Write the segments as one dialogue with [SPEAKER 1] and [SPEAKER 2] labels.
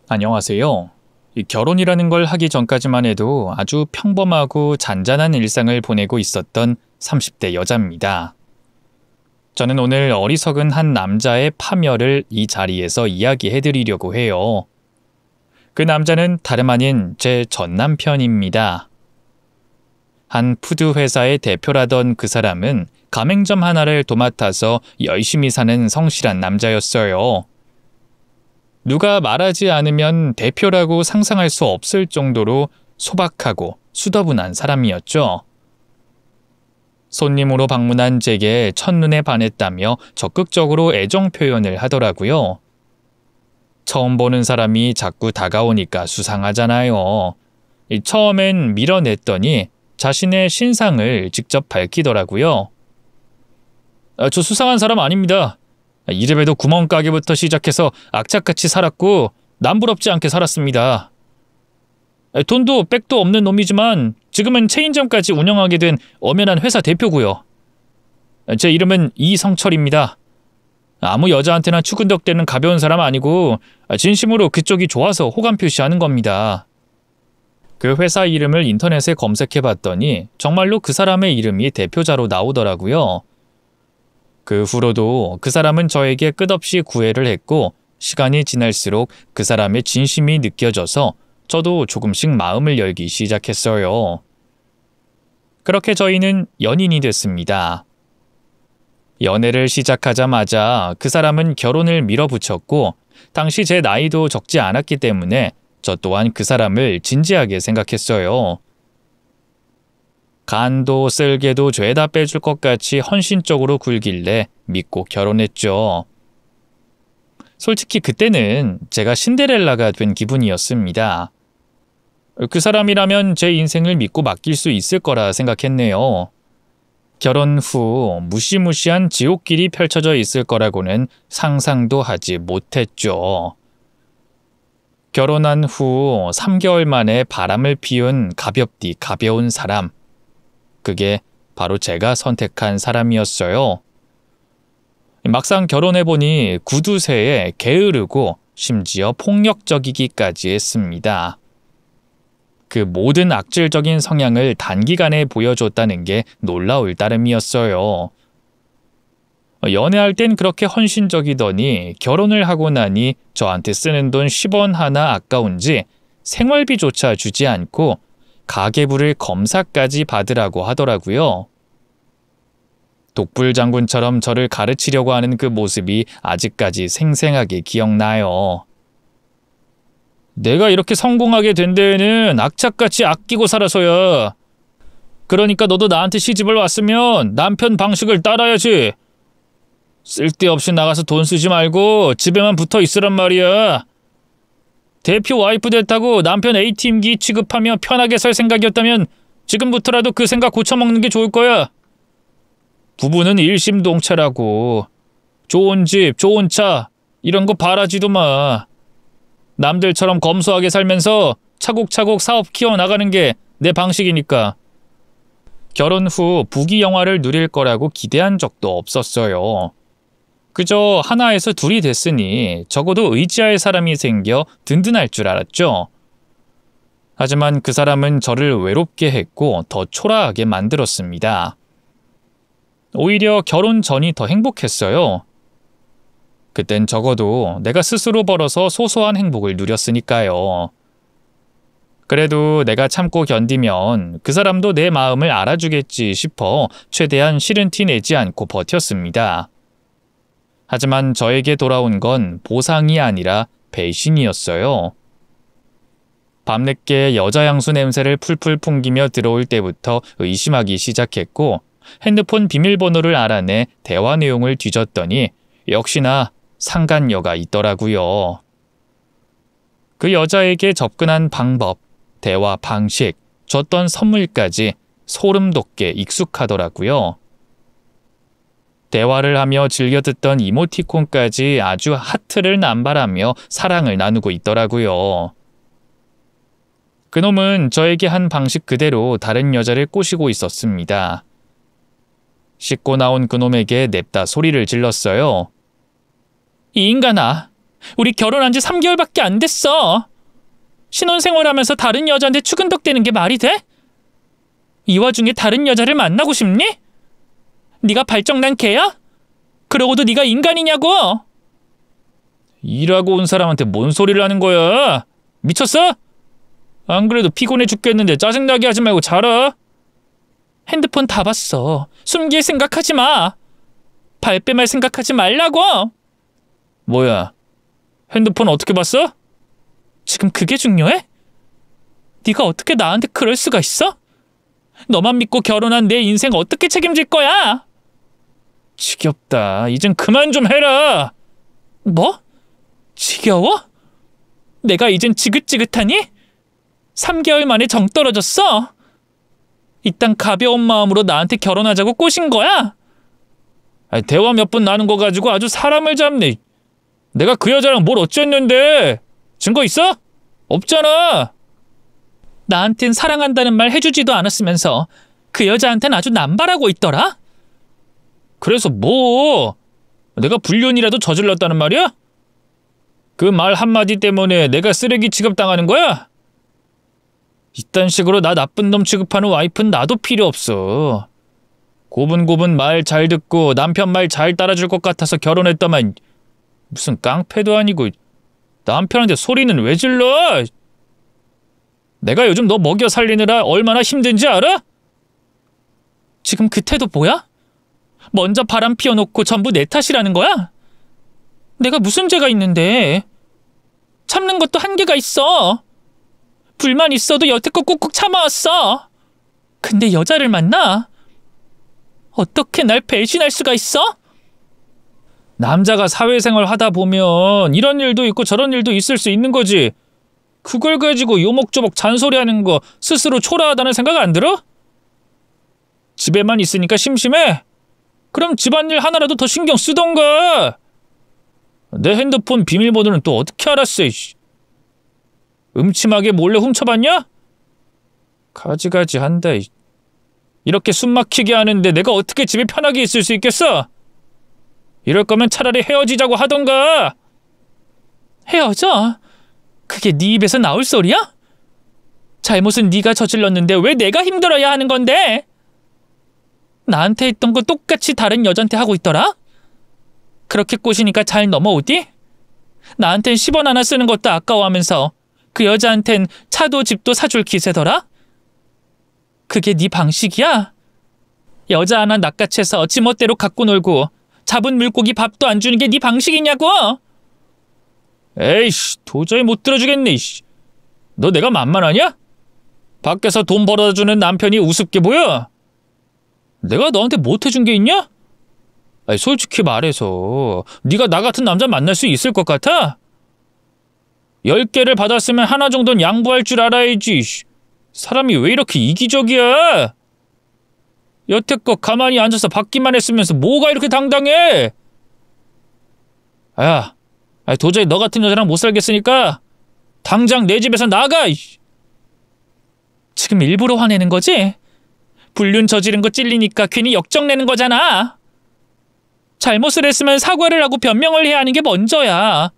[SPEAKER 1] 안녕하세요. 이 결혼이라는 걸 하기 전까지만 해도 아주 평범하고 잔잔한 일상을 보내고 있었던 30대 여자입니다. 저는 오늘 어리석은 한 남자의 파멸을 이 자리에서 이야기해 드리려고 해요. 그 남자는 다름 아닌 제 전 남편입니다. 한 푸드 회사의 대표라던 그 사람은 가맹점 하나를 도맡아서 열심히 사는 성실한 남자였어요. 누가 말하지 않으면 대표라고 상상할 수 없을 정도로 소박하고 수더분한 사람이었죠. 손님으로 방문한 제게 첫눈에 반했다며 적극적으로 애정 표현을 하더라고요. 처음 보는 사람이 자꾸 다가오니까 수상하잖아요. 처음엔 밀어냈더니 자신의 신상을 직접 밝히더라고요. 저 수상한 사람 아닙니다. 이래봬도 구멍가게부터 시작해서 악착같이 살았고 남부럽지 않게 살았습니다. 돈도 백도 없는 놈이지만 지금은 체인점까지 운영하게 된 엄연한 회사 대표고요. 제 이름은 이성철입니다. 아무 여자한테나 추근덕대는 가벼운 사람 아니고 진심으로 그쪽이 좋아서 호감 표시하는 겁니다. 그 회사 이름을 인터넷에 검색해봤더니 정말로 그 사람의 이름이 대표자로 나오더라고요. 그 후로도 그 사람은 저에게 끝없이 구애를 했고 시간이 지날수록 그 사람의 진심이 느껴져서 저도 조금씩 마음을 열기 시작했어요. 그렇게 저희는 연인이 됐습니다. 연애를 시작하자마자 그 사람은 결혼을 밀어붙였고 당시 제 나이도 적지 않았기 때문에 저 또한 그 사람을 진지하게 생각했어요. 간도 쓸개도 죄다 빼줄 것 같이 헌신적으로 굴길래 믿고 결혼했죠. 솔직히 그때는 제가 신데렐라가 된 기분이었습니다. 그 사람이라면 제 인생을 믿고 맡길 수 있을 거라 생각했네요. 결혼 후 무시무시한 지옥길이 펼쳐져 있을 거라고는 상상도 하지 못했죠. 결혼한 후 3개월 만에 바람을 피운 가볍디 가벼운 사람. 그게 바로 제가 선택한 사람이었어요. 막상 결혼해보니 구두쇠에 게으르고 심지어 폭력적이기까지 했습니다. 그 모든 악질적인 성향을 단기간에 보여줬다는 게 놀라울 따름이었어요. 연애할 땐 그렇게 헌신적이더니 결혼을 하고 나니 저한테 쓰는 돈 10원 하나 아까운지 생활비조차 주지 않고 가계부를 검사까지 받으라고 하더라고요. 독불장군처럼 저를 가르치려고 하는 그 모습이 아직까지 생생하게 기억나요. 내가 이렇게 성공하게 된 데에는 악착같이 아끼고 살아서야. 그러니까 너도 나한테 시집을 왔으면 남편 방식을 따라야지. 쓸데없이 나가서 돈 쓰지 말고 집에만 붙어 있으란 말이야. 대표 와이프 됐다고 남편 A팀기 취급하며 편하게 살 생각이었다면 지금부터라도 그 생각 고쳐먹는 게 좋을 거야. 부부는 일심동체라고. 좋은 집, 좋은 차 이런 거 바라지도 마. 남들처럼 검소하게 살면서 차곡차곡 사업 키워나가는 게 내 방식이니까. 결혼 후 부귀 영화를 누릴 거라고 기대한 적도 없었어요. 그저 하나에서 둘이 됐으니 적어도 의지할 사람이 생겨 든든할 줄 알았죠. 하지만 그 사람은 저를 외롭게 했고 더 초라하게 만들었습니다. 오히려 결혼 전이 더 행복했어요. 그땐 적어도 내가 스스로 벌어서 소소한 행복을 누렸으니까요. 그래도 내가 참고 견디면 그 사람도 내 마음을 알아주겠지 싶어 최대한 싫은 티 내지 않고 버텼습니다. 하지만 저에게 돌아온 건 보상이 아니라 배신이었어요. 밤늦게 여자 향수 냄새를 풀풀 풍기며 들어올 때부터 의심하기 시작했고 핸드폰 비밀번호를 알아내 대화 내용을 뒤졌더니 역시나 상간녀가 있더라고요. 그 여자에게 접근한 방법, 대화 방식, 줬던 선물까지 소름 돋게 익숙하더라고요. 대화를 하며 즐겨 듣던 이모티콘까지 아주 하트를 남발하며 사랑을 나누고 있더라고요. 그놈은 저에게 한 방식 그대로 다른 여자를 꼬시고 있었습니다. 씻고 나온 그놈에게 냅다 소리를 질렀어요. 이 인간아, 우리 결혼한 지 3개월밖에 안 됐어. 신혼생활하면서 다른 여자한테 추근덕대는 게 말이 돼? 이 와중에 다른 여자를 만나고 싶니? 네가 발정난 개야? 그러고도 네가 인간이냐고? 일하고 온 사람한테 뭔 소리를 하는 거야? 미쳤어? 안 그래도 피곤해 죽겠는데 짜증나게 하지 말고 자라. 핸드폰 다 봤어. 숨길 생각하지 마. 발뺌할 생각하지 말라고. 뭐야? 핸드폰 어떻게 봤어? 지금 그게 중요해? 네가 어떻게 나한테 그럴 수가 있어? 너만 믿고 결혼한 내 인생 어떻게 책임질 거야? 지겹다. 이젠 그만 좀 해라. 뭐? 지겨워? 내가 이젠 지긋지긋하니? 3개월 만에 정 떨어졌어? 이딴 가벼운 마음으로 나한테 결혼하자고 꼬신 거야? 대화 몇 번 나눈 거 가지고 아주 사람을 잡네. 내가 그 여자랑 뭘 어쨌는데? 증거 있어? 없잖아. 나한텐 사랑한다는 말 해주지도 않았으면서 그 여자한텐 아주 남발하고 있더라? 그래서 뭐? 내가 불륜이라도 저질렀다는 말이야? 그 말 한마디 때문에 내가 쓰레기 취급당하는 거야? 이딴 식으로 나 나쁜 놈 취급하는 와이프는 나도 필요 없어. 고분고분 말 잘 듣고 남편 말 잘 따라줄 것 같아서 결혼했다만 무슨 깡패도 아니고 남편한테 소리는 왜 질러? 내가 요즘 너 먹여 살리느라 얼마나 힘든지 알아? 지금 그 태도 뭐야? 먼저 바람 피워놓고 전부 내 탓이라는 거야? 내가 무슨 죄가 있는데? 참는 것도 한계가 있어. 불만 있어도 여태껏 꾹꾹 참아왔어. 근데 여자를 만나? 어떻게 날 배신할 수가 있어? 남자가 사회생활 하다 보면 이런 일도 있고 저런 일도 있을 수 있는 거지. 그걸 가지고 요목조목 잔소리하는 거 스스로 초라하다는 생각 안 들어? 집에만 있으니까 심심해? 그럼 집안일 하나라도 더 신경 쓰던가. 내 핸드폰 비밀번호는 또 어떻게 알았어? 음침하게 몰래 훔쳐봤냐? 가지가지 한다. 이렇게 숨막히게 하는데 내가 어떻게 집에 편하게 있을 수 있겠어? 이럴 거면 차라리 헤어지자고 하던가. 헤어져? 그게 네 입에서 나올 소리야? 잘못은 네가 저질렀는데 왜 내가 힘들어야 하는 건데? 나한테 했던 거 똑같이 다른 여잔테 하고 있더라? 그렇게 꼬시니까 잘 넘어오디? 나한텐 10원 하나 쓰는 것도 아까워하면서 그 여자한텐 차도 집도 사줄 기세더라? 그게 네 방식이야? 여자 하나 낚아채서 지멋대로 갖고 놀고 잡은 물고기 밥도 안 주는 게 네 방식이냐고? 에이씨, 도저히 못 들어주겠네. 이씨. 너 내가 만만하냐? 밖에서 돈 벌어주는 남편이 우습게 보여? 내가 너한테 못 해준 게 있냐? 아니, 솔직히 말해서 네가 나 같은 남자 만날 수 있을 것 같아? 10개를 받았으면 하나 정도는 양보할 줄 알아야지. 사람이 왜 이렇게 이기적이야? 여태껏 가만히 앉아서 받기만 했으면서 뭐가 이렇게 당당해? 야, 도저히 너 같은 여자랑 못 살겠으니까 당장 내 집에서 나가! 지금 일부러 화내는 거지? 불륜 저지른 거 찔리니까 괜히 역정내는 거잖아. 잘못을 했으면 사과를 하고 변명을 해야 하는 게 먼저야.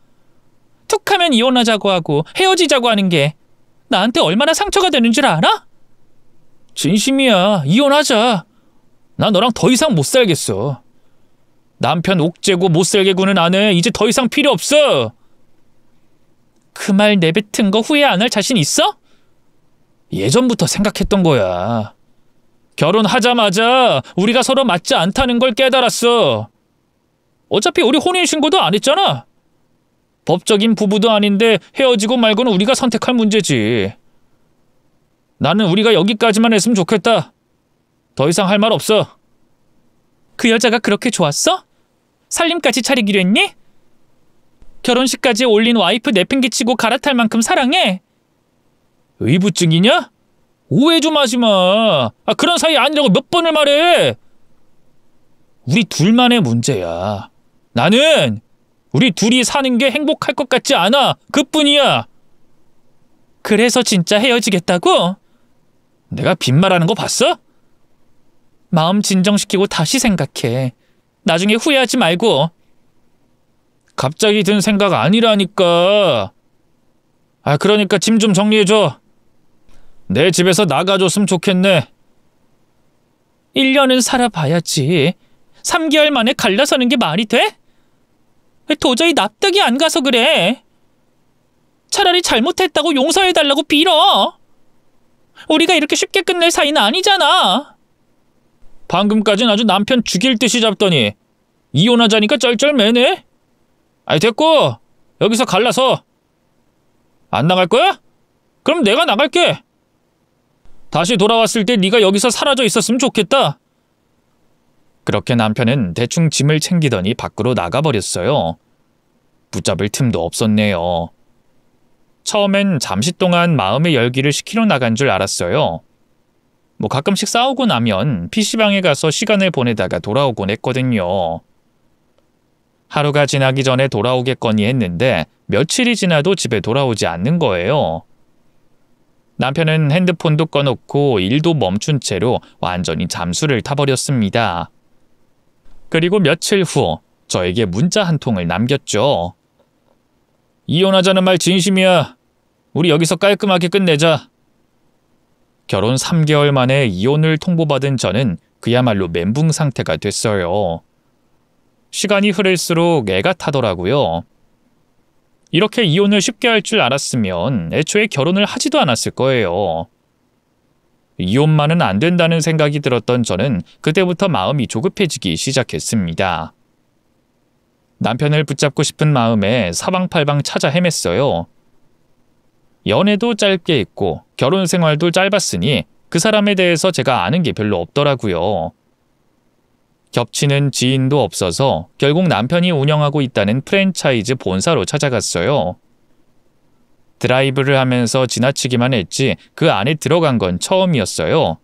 [SPEAKER 1] 툭하면 이혼하자고 하고 헤어지자고 하는 게 나한테 얼마나 상처가 되는 줄 알아? 진심이야. 이혼하자. 나 너랑 더 이상 못 살겠어. 남편 옥죄고 못살게 구는 아내 이제 더 이상 필요 없어. 그 말 내뱉은 거 후회 안 할 자신 있어? 예전부터 생각했던 거야. 결혼하자마자 우리가 서로 맞지 않다는 걸 깨달았어. 어차피 우리 혼인신고도 안 했잖아. 법적인 부부도 아닌데 헤어지고 말고는 우리가 선택할 문제지. 나는 우리가 여기까지만 했으면 좋겠다. 더 이상 할 말 없어. 그 여자가 그렇게 좋았어? 살림까지 차리기로 했니? 결혼식까지 올린 와이프 내팽개치고 갈아탈 만큼 사랑해? 의부증이냐? 오해 좀 하지 마. 그런 사이 아니라고 몇 번을 말해. 우리 둘만의 문제야. 나는 우리 둘이 사는 게 행복할 것 같지 않아. 그뿐이야. 그래서 진짜 헤어지겠다고? 내가 빈말하는 거 봤어? 마음 진정시키고 다시 생각해. 나중에 후회하지 말고. 갑자기 든 생각 아니라니까. 그러니까 짐 좀 정리해줘. 내 집에서 나가줬으면 좋겠네.
[SPEAKER 2] 1년은 살아봐야지. 3개월 만에 갈라서는 게 말이 돼? 도저히 납득이 안 가서 그래. 차라리 잘못했다고 용서해달라고 빌어. 우리가 이렇게 쉽게 끝낼 사이는 아니잖아.
[SPEAKER 1] 방금까진 아주 남편 죽일 듯이 잡더니 이혼하자니까 쩔쩔매네. 됐고, 여기서 갈라서. 안 나갈 거야? 그럼 내가 나갈게. 다시 돌아왔을 때 네가 여기서 사라져 있었으면 좋겠다. 그렇게 남편은 대충 짐을 챙기더니 밖으로 나가버렸어요. 붙잡을 틈도 없었네요. 처음엔 잠시 동안 마음의 열기를 식히러 나간 줄 알았어요. 가끔씩 싸우고 나면 PC방에 가서 시간을 보내다가 돌아오곤 했거든요. 하루가 지나기 전에 돌아오겠거니 했는데 며칠이 지나도 집에 돌아오지 않는 거예요. 남편은 핸드폰도 꺼놓고 일도 멈춘 채로 완전히 잠수를 타버렸습니다. 그리고 며칠 후 저에게 문자 한 통을 남겼죠. 이혼하자는 말 진심이야. 우리 여기서 깔끔하게 끝내자. 결혼 3개월 만에 이혼을 통보받은 저는 그야말로 멘붕 상태가 됐어요. 시간이 흐를수록 애가 타더라고요. 이렇게 이혼을 쉽게 할 줄 알았으면 애초에 결혼을 하지도 않았을 거예요. 이혼만은 안 된다는 생각이 들었던 저는 그때부터 마음이 조급해지기 시작했습니다. 남편을 붙잡고 싶은 마음에 사방팔방 찾아 헤맸어요. 연애도 짧게 했고 결혼 생활도 짧았으니 그 사람에 대해서 제가 아는 게 별로 없더라고요. 겹치는 지인도 없어서 결국 남편이 운영하고 있다는 프랜차이즈 본사로 찾아갔어요. 드라이브를 하면서 지나치기만 했지 그 안에 들어간 건 처음이었어요.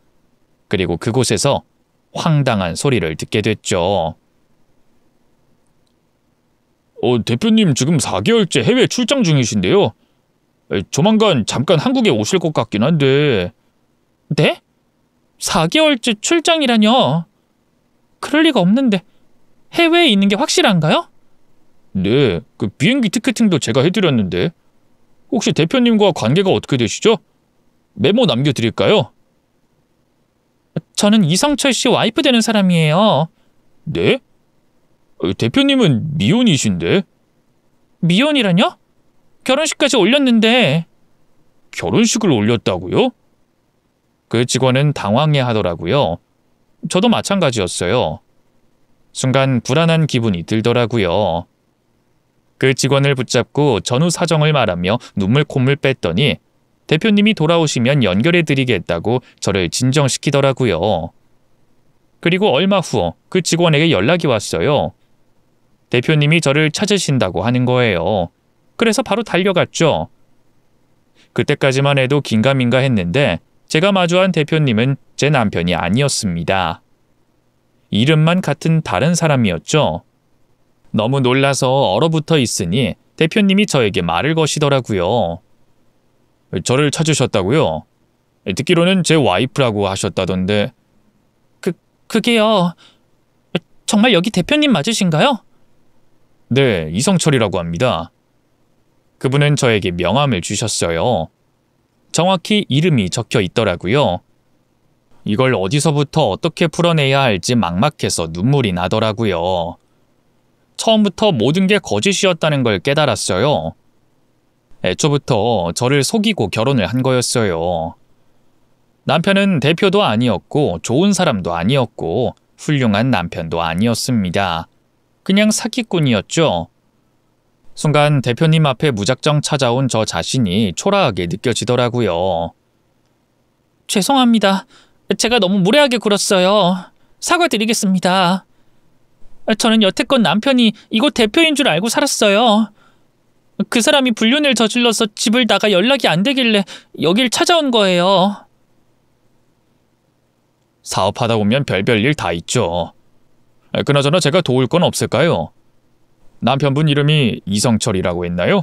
[SPEAKER 1] 그리고 그곳에서 황당한 소리를 듣게 됐죠. 대표님 지금 4개월째 해외 출장 중이신데요. 조만간 잠깐 한국에 오실 것 같긴 한데.
[SPEAKER 2] 네? 4개월째 출장이라뇨? 그럴 리가 없는데 해외에 있는 게 확실한가요?
[SPEAKER 1] 네, 그 비행기 티켓팅도 제가 해드렸는데. 혹시 대표님과 관계가 어떻게 되시죠? 메모 남겨드릴까요?
[SPEAKER 2] 저는 이성철 씨 와이프 되는 사람이에요.
[SPEAKER 1] 네? 대표님은 미혼이신데?
[SPEAKER 2] 미혼이라뇨? 결혼식까지 올렸는데.
[SPEAKER 1] 결혼식을 올렸다고요? 그 직원은 당황해 하더라고요. 저도 마찬가지였어요. 순간 불안한 기분이 들더라고요. 그 직원을 붙잡고 전후 사정을 말하며 눈물 콧물 뺐더니 대표님이 돌아오시면 연결해드리겠다고 저를 진정시키더라고요. 그리고 얼마 후 그 직원에게 연락이 왔어요. 대표님이 저를 찾으신다고 하는 거예요. 그래서 바로 달려갔죠. 그때까지만 해도 긴가민가 했는데 제가 마주한 대표님은 제 남편이 아니었습니다. 이름만 같은 다른 사람이었죠. 너무 놀라서 얼어붙어 있으니 대표님이 저에게 말을 거시더라고요. 저를 찾으셨다고요? 듣기로는 제 와이프라고 하셨다던데.
[SPEAKER 2] 그게요. 정말 여기 대표님 맞으신가요?
[SPEAKER 1] 네, 이성철이라고 합니다. 그분은 저에게 명함을 주셨어요. 정확히 이름이 적혀 있더라고요. 이걸 어디서부터 어떻게 풀어내야 할지 막막해서 눈물이 나더라고요. 처음부터 모든 게 거짓이었다는 걸 깨달았어요. 애초부터 저를 속이고 결혼을 한 거였어요. 남편은 대표도 아니었고 좋은 사람도 아니었고 훌륭한 남편도 아니었습니다. 그냥 사기꾼이었죠. 순간 대표님 앞에 무작정 찾아온 저 자신이 초라하게 느껴지더라고요.
[SPEAKER 2] 죄송합니다. 제가 너무 무례하게 굴었어요. 사과드리겠습니다. 저는 여태껏 남편이 이곳 대표인 줄 알고 살았어요. 그 사람이 불륜을 저질러서 집을 나가 연락이 안 되길래 여길 찾아온 거예요.
[SPEAKER 1] 사업하다 보면 별별 일 다 있죠. 그나저나 제가 도울 건 없을까요? 남편분 이름이 이성철이라고 했나요?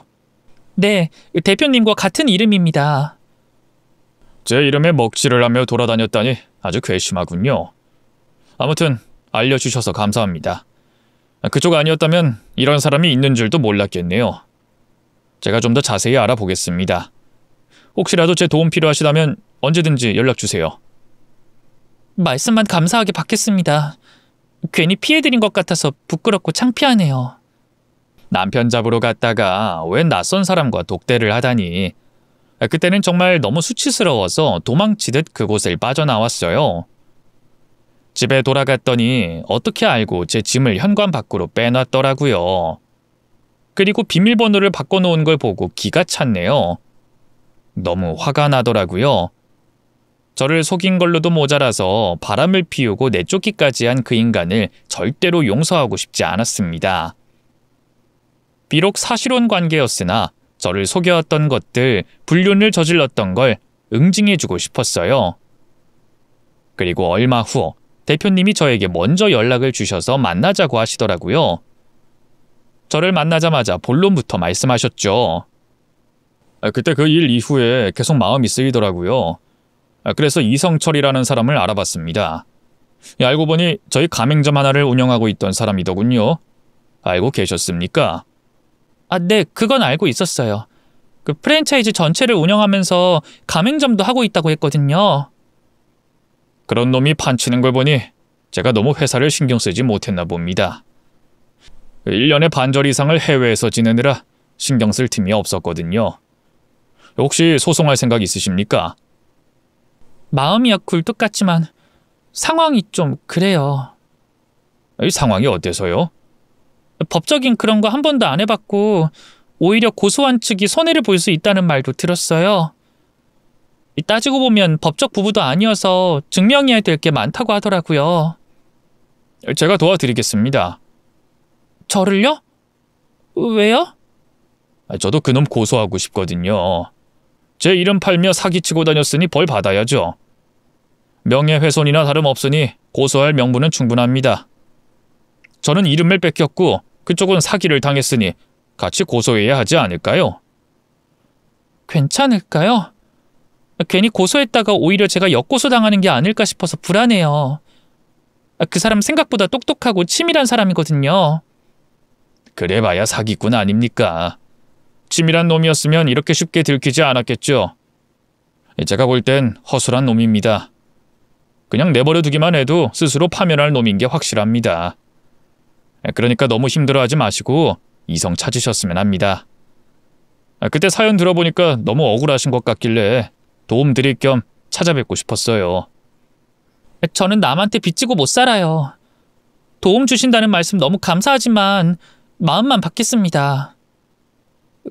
[SPEAKER 2] 네, 대표님과 같은 이름입니다.
[SPEAKER 1] 제 이름에 먹칠을 하며 돌아다녔다니 아주 괘씸하군요. 아무튼 알려주셔서 감사합니다. 그쪽 아니었다면 이런 사람이 있는 줄도 몰랐겠네요. 제가 좀 더 자세히 알아보겠습니다. 혹시라도 제 도움 필요하시다면 언제든지 연락 주세요.
[SPEAKER 2] 말씀만 감사하게 받겠습니다. 괜히 피해드린 것 같아서 부끄럽고 창피하네요.
[SPEAKER 1] 남편 잡으러 갔다가 웬 낯선 사람과 독대를 하다니. 그때는 정말 너무 수치스러워서 도망치듯 그곳을 빠져나왔어요. 집에 돌아갔더니 어떻게 알고 제 짐을 현관 밖으로 빼놨더라고요. 그리고 비밀번호를 바꿔놓은 걸 보고 기가 찼네요. 너무 화가 나더라고요. 저를 속인 걸로도 모자라서 바람을 피우고 내쫓기까지 한 그 인간을 절대로 용서하고 싶지 않았습니다. 비록 사실혼 관계였으나 저를 속여왔던 것들, 불륜을 저질렀던 걸 응징해주고 싶었어요. 그리고 얼마 후 대표님이 저에게 먼저 연락을 주셔서 만나자고 하시더라고요. 저를 만나자마자 본론부터 말씀하셨죠. 그때 그 일 이후에 계속 마음이 쓰이더라고요. 그래서 이성철이라는 사람을 알아봤습니다. 알고 보니 저희 가맹점 하나를 운영하고 있던 사람이더군요. 알고 계셨습니까?
[SPEAKER 2] 네, 그건 알고 있었어요. 그 프랜차이즈 전체를 운영하면서 가맹점도 하고 있다고 했거든요.
[SPEAKER 1] 그런 놈이 판치는 걸 보니 제가 너무 회사를 신경 쓰지 못했나 봅니다. 1년에 반절 이상을 해외에서 지내느라 신경 쓸 틈이 없었거든요. 혹시 소송할 생각 있으십니까?
[SPEAKER 2] 마음이야 굴뚝 같지만 상황이 좀 그래요.
[SPEAKER 1] 이 상황이 어때서요?
[SPEAKER 2] 법적인 그런 거 한 번도 안 해봤고 오히려 고소한 측이 손해를 볼 수 있다는 말도 들었어요. 따지고 보면 법적 부부도 아니어서 증명해야 될 게 많다고 하더라고요.
[SPEAKER 1] 제가 도와드리겠습니다.
[SPEAKER 2] 저를요? 왜요?
[SPEAKER 1] 저도 그놈 고소하고 싶거든요. 제 이름 팔며 사기치고 다녔으니 벌 받아야죠. 명예훼손이나 다름없으니 고소할 명분은 충분합니다. 저는 이름을 뺏겼고 그쪽은 사기를 당했으니 같이 고소해야 하지 않을까요?
[SPEAKER 2] 괜찮을까요? 괜히 고소했다가 오히려 제가 역고소 당하는 게 아닐까 싶어서 불안해요. 그 사람 생각보다 똑똑하고 치밀한 사람이거든요.
[SPEAKER 1] 그래봐야 사기꾼 아닙니까? 치밀한 놈이었으면 이렇게 쉽게 들키지 않았겠죠. 제가 볼 땐 허술한 놈입니다. 그냥 내버려 두기만 해도 스스로 파면할 놈인 게 확실합니다. 그러니까 너무 힘들어하지 마시고 이성 찾으셨으면 합니다. 그때 사연 들어보니까 너무 억울하신 것 같길래 도움 드릴 겸 찾아뵙고 싶었어요.
[SPEAKER 2] 저는 남한테 빚지고 못 살아요. 도움 주신다는 말씀 너무 감사하지만 마음만 받겠습니다.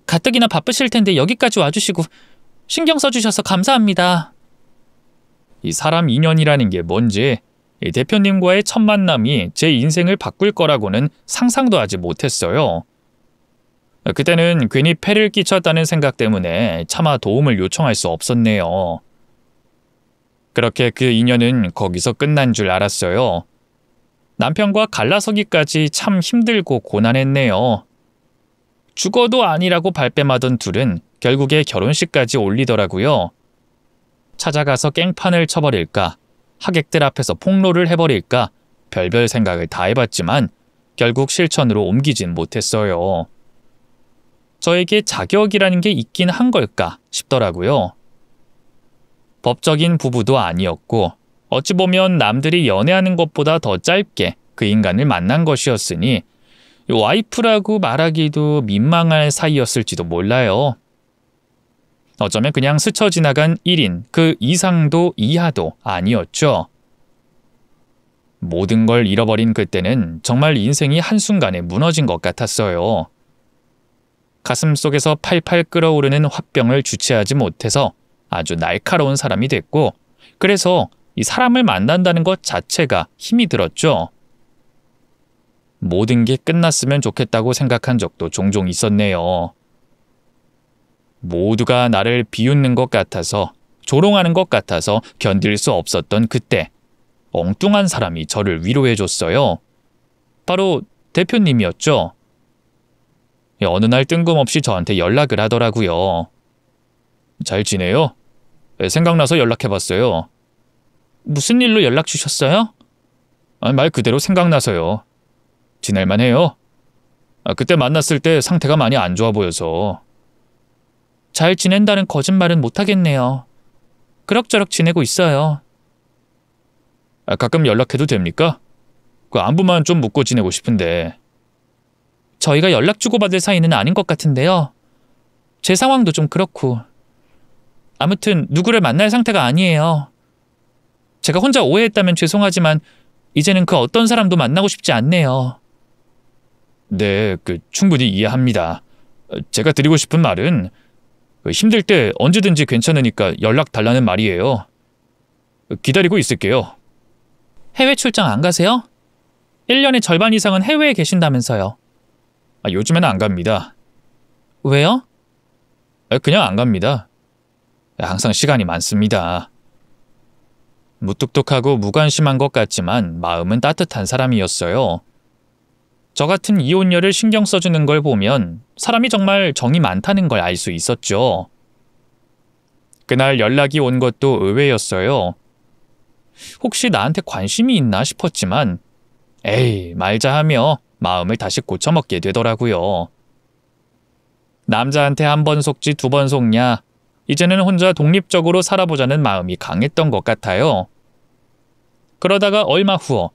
[SPEAKER 2] 가뜩이나 바쁘실 텐데 여기까지 와주시고 신경 써주셔서 감사합니다.
[SPEAKER 1] 이 사람 인연이라는 게 뭔지 이 대표님과의 첫 만남이 제 인생을 바꿀 거라고는 상상도 하지 못했어요. 그때는 괜히 폐를 끼쳤다는 생각 때문에 차마 도움을 요청할 수 없었네요. 그렇게 그 인연은 거기서 끝난 줄 알았어요. 남편과 갈라서기까지 참 힘들고 고난했네요. 죽어도 아니라고 발뺌하던 둘은 결국에 결혼식까지 올리더라고요. 찾아가서 깽판을 쳐버릴까, 하객들 앞에서 폭로를 해버릴까 별별 생각을 다 해봤지만 결국 실천으로 옮기진 못했어요. 저에게 자격이라는 게 있긴 한 걸까 싶더라고요. 법적인 부부도 아니었고 어찌 보면 남들이 연애하는 것보다 더 짧게 그 인간을 만난 것이었으니 와이프라고 말하기도 민망할 사이였을지도 몰라요. 어쩌면 그냥 스쳐 지나간 1인, 그 이상도 이하도 아니었죠. 모든 걸 잃어버린 그때는 정말 인생이 한순간에 무너진 것 같았어요. 가슴속에서 팔팔 끓어오르는 화병을 주체하지 못해서 아주 날카로운 사람이 됐고, 그래서 이 사람을 만난다는 것 자체가 힘이 들었죠. 모든 게 끝났으면 좋겠다고 생각한 적도 종종 있었네요. 모두가 나를 비웃는 것 같아서, 조롱하는 것 같아서 견딜 수 없었던 그때 엉뚱한 사람이 저를 위로해줬어요. 바로 대표님이었죠. 어느 날 뜬금없이 저한테 연락을 하더라고요. 잘 지내요? 생각나서 연락해봤어요.
[SPEAKER 2] 무슨 일로 연락 주셨어요?
[SPEAKER 1] 말 그대로 생각나서요. 지낼만 해요. 그때 만났을 때 상태가 많이 안 좋아 보여서.
[SPEAKER 2] 잘 지낸다는 거짓말은 못하겠네요. 그럭저럭 지내고 있어요.
[SPEAKER 1] 가끔 연락해도 됩니까? 그 안부만 좀 묻고 지내고 싶은데.
[SPEAKER 2] 저희가 연락 주고받을 사이는 아닌 것 같은데요. 제 상황도 좀 그렇고. 아무튼 누구를 만날 상태가 아니에요. 제가 혼자 오해했다면 죄송하지만 이제는 그 어떤 사람도 만나고 싶지 않네요.
[SPEAKER 1] 네, 충분히 이해합니다. 제가 드리고 싶은 말은 힘들 때 언제든지 괜찮으니까 연락 달라는 말이에요. 기다리고 있을게요.
[SPEAKER 2] 해외 출장 안 가세요? 1년의 절반 이상은 해외에 계신다면서요.
[SPEAKER 1] 요즘에는 안 갑니다.
[SPEAKER 2] 왜요?
[SPEAKER 1] 그냥 안 갑니다. 항상 시간이 많습니다. 무뚝뚝하고 무관심한 것 같지만 마음은 따뜻한 사람이었어요. 저 같은 이혼녀를 신경 써주는 걸 보면 사람이 정말 정이 많다는 걸 알 수 있었죠. 그날 연락이 온 것도 의외였어요. 혹시 나한테 관심이 있나 싶었지만 에이, 말자 하며 마음을 다시 고쳐먹게 되더라고요. 남자한테 한 번 속지 두 번 속냐? 이제는 혼자 독립적으로 살아보자는 마음이 강했던 것 같아요. 그러다가 얼마 후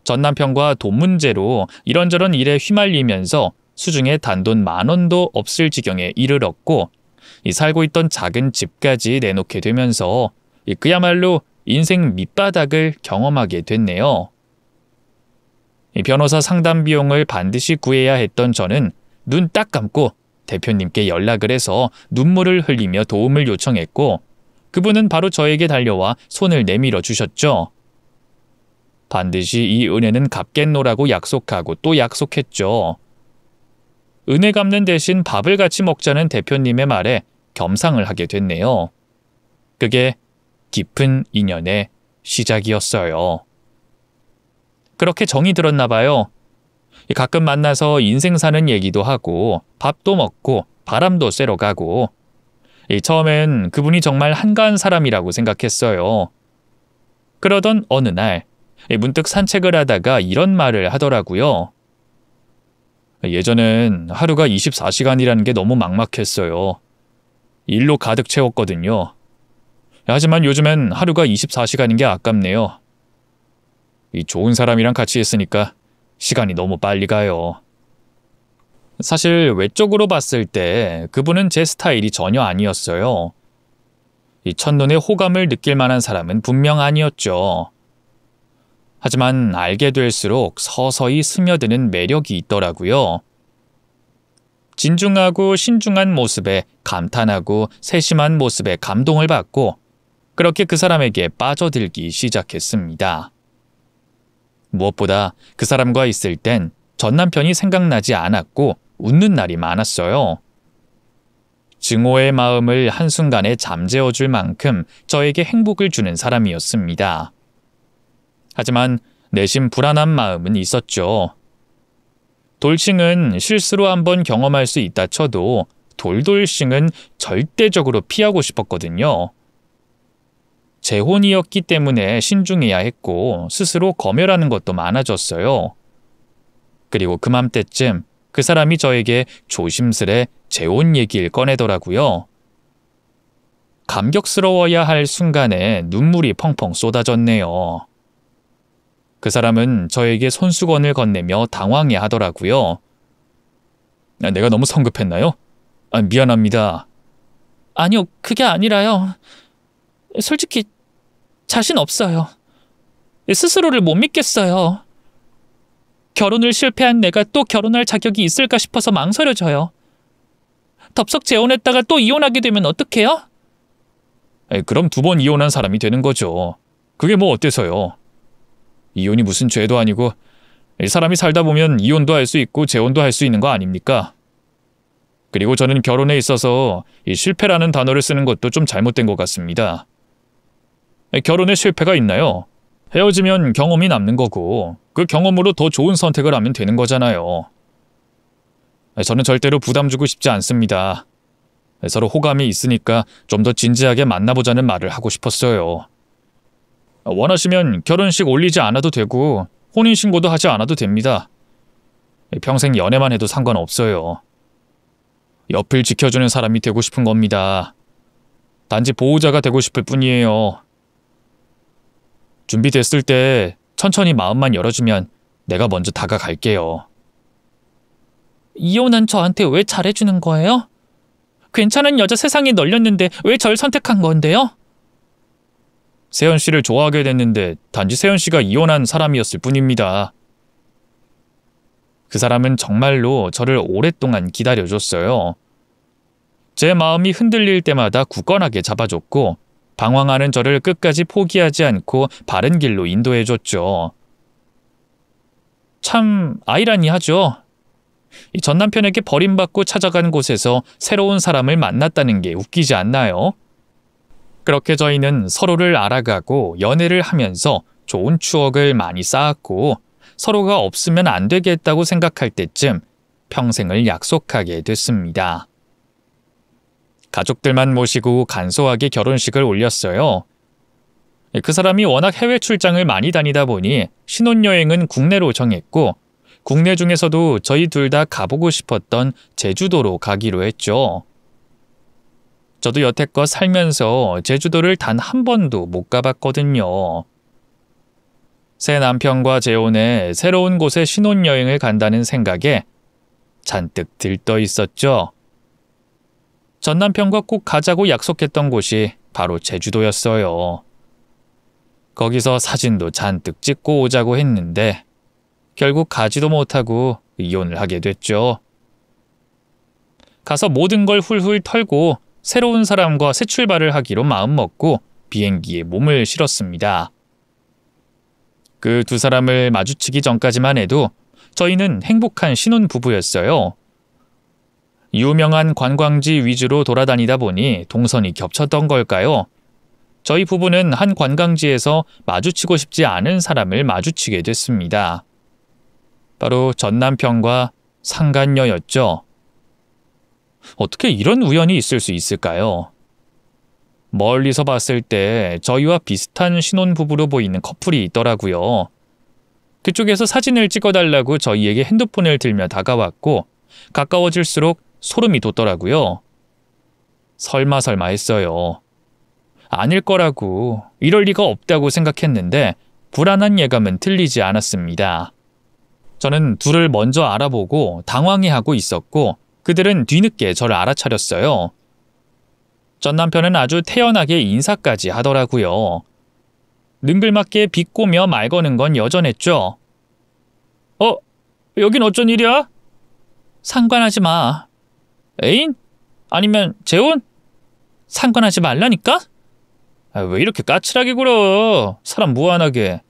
[SPEAKER 1] 전 남편과 돈 문제로 이런저런 일에 휘말리면서 수중에 단돈 10,000원도 없을 지경에 이르렀고 살고 있던 작은 집까지 내놓게 되면서 그야말로 인생 밑바닥을 경험하게 됐네요. 변호사 상담 비용을 반드시 구해야 했던 저는 눈 딱 감고 대표님께 연락을 해서 눈물을 흘리며 도움을 요청했고 그분은 바로 저에게 달려와 손을 내밀어 주셨죠. 반드시 이 은혜는 갚겠노라고 약속하고 또 약속했죠. 은혜 갚는 대신 밥을 같이 먹자는 대표님의 말에 겸상을 하게 됐네요. 그게 깊은 인연의 시작이었어요. 그렇게 정이 들었나 봐요. 가끔 만나서 인생 사는 얘기도 하고 밥도 먹고 바람도 쐬러 가고 처음엔 그분이 정말 한가한 사람이라고 생각했어요. 그러던 어느 날 문득 산책을 하다가 이런 말을 하더라고요. 예전엔 하루가 24시간이라는 게 너무 막막했어요. 일로 가득 채웠거든요. 하지만 요즘엔 하루가 24시간인 게 아깝네요. 이 좋은 사람이랑 같이 있으니까 시간이 너무 빨리 가요. 사실 외적으로 봤을 때 그분은 제 스타일이 전혀 아니었어요. 이 첫눈에 호감을 느낄 만한 사람은 분명 아니었죠. 하지만 알게 될수록 서서히 스며드는 매력이 있더라고요. 진중하고 신중한 모습에 감탄하고 세심한 모습에 감동을 받고 그렇게 그 사람에게 빠져들기 시작했습니다. 무엇보다 그 사람과 있을 땐 전 남편이 생각나지 않았고 웃는 날이 많았어요. 증오의 마음을 한순간에 잠재워줄 만큼 저에게 행복을 주는 사람이었습니다. 하지만 내심 불안한 마음은 있었죠. 돌싱은 실수로 한번 경험할 수 있다 쳐도 돌돌싱은 절대적으로 피하고 싶었거든요. 재혼이었기 때문에 신중해야 했고 스스로 검열하는 것도 많아졌어요. 그리고 그맘때쯤 그 사람이 저에게 조심스레 재혼 얘기를 꺼내더라고요. 감격스러워야 할 순간에 눈물이 펑펑 쏟아졌네요. 그 사람은 저에게 손수건을 건네며 당황해 하더라고요. 내가 너무 성급했나요? 미안합니다.
[SPEAKER 2] 아니요, 그게 아니라요. 솔직히 자신 없어요. 스스로를 못 믿겠어요. 결혼을 실패한 내가 또 결혼할 자격이 있을까 싶어서 망설여져요. 덥석 재혼했다가 또 이혼하게 되면 어떡해요?
[SPEAKER 1] 그럼 2번 이혼한 사람이 되는 거죠. 그게 뭐 어때서요? 이혼이 무슨 죄도 아니고 사람이 살다 보면 이혼도 할 수 있고 재혼도 할 수 있는 거 아닙니까? 그리고 저는 결혼에 있어서 이 실패라는 단어를 쓰는 것도 좀 잘못된 것 같습니다. 결혼에 실패가 있나요? 헤어지면 경험이 남는 거고 그 경험으로 더 좋은 선택을 하면 되는 거잖아요. 저는 절대로 부담 주고 싶지 않습니다. 서로 호감이 있으니까 좀 더 진지하게 만나보자는 말을 하고 싶었어요. 원하시면 결혼식 올리지 않아도 되고 혼인신고도 하지 않아도 됩니다. 평생 연애만 해도 상관없어요. 옆을 지켜주는 사람이 되고 싶은 겁니다. 단지 보호자가 되고 싶을 뿐이에요. 준비됐을 때 천천히 마음만 열어주면 내가 먼저 다가갈게요.
[SPEAKER 2] 이혼한 저한테 왜 잘해주는 거예요? 괜찮은 여자 세상에 널렸는데 왜 절 선택한 건데요?
[SPEAKER 1] 세연 씨를 좋아하게 됐는데 단지 세연 씨가 이혼한 사람이었을 뿐입니다. 그 사람은 정말로 저를 오랫동안 기다려줬어요. 제 마음이 흔들릴 때마다 굳건하게 잡아줬고 방황하는 저를 끝까지 포기하지 않고 바른 길로 인도해줬죠. 참 아이러니하죠. 이 전 남편에게 버림받고 찾아간 곳에서 새로운 사람을 만났다는 게 웃기지 않나요? 그렇게 저희는 서로를 알아가고 연애를 하면서 좋은 추억을 많이 쌓았고 서로가 없으면 안 되겠다고 생각할 때쯤 평생을 약속하게 됐습니다. 가족들만 모시고 간소하게 결혼식을 올렸어요. 그 사람이 워낙 해외 출장을 많이 다니다 보니 신혼여행은 국내로 정했고 국내 중에서도 저희 둘 다 가보고 싶었던 제주도로 가기로 했죠. 저도 여태껏 살면서 제주도를 단 한 번도 못 가봤거든요. 새 남편과 재혼해 새로운 곳에 신혼여행을 간다는 생각에 잔뜩 들떠 있었죠. 전 남편과 꼭 가자고 약속했던 곳이 바로 제주도였어요. 거기서 사진도 잔뜩 찍고 오자고 했는데 결국 가지도 못하고 이혼을 하게 됐죠. 가서 모든 걸 훌훌 털고 새로운 사람과 새 출발을 하기로 마음먹고 비행기에 몸을 실었습니다. 그 두 사람을 마주치기 전까지만 해도 저희는 행복한 신혼부부였어요. 유명한 관광지 위주로 돌아다니다 보니 동선이 겹쳤던 걸까요? 저희 부부는 한 관광지에서 마주치고 싶지 않은 사람을 마주치게 됐습니다. 바로 전 남편과 상간녀였죠. 어떻게 이런 우연이 있을 수 있을까요? 멀리서 봤을 때 저희와 비슷한 신혼부부로 보이는 커플이 있더라고요. 그쪽에서 사진을 찍어달라고 저희에게 핸드폰을 들며 다가왔고 가까워질수록 소름이 돋더라고요. 설마 했어요. 아닐 거라고, 이럴 리가 없다고 생각했는데 불안한 예감은 틀리지 않았습니다. 저는 둘을 먼저 알아보고 당황해하고 있었고 그들은 뒤늦게 저를 알아차렸어요. 전 남편은 아주 태연하게 인사까지 하더라고요. 능글맞게 비꼬며 말 거는 건 여전했죠. 여긴 어쩐 일이야?
[SPEAKER 2] 상관하지 마.
[SPEAKER 1] 애인? 아니면 재혼?
[SPEAKER 2] 상관하지 말라니까?
[SPEAKER 1] 왜 이렇게 까칠하게 굴어? 사람 무한하게.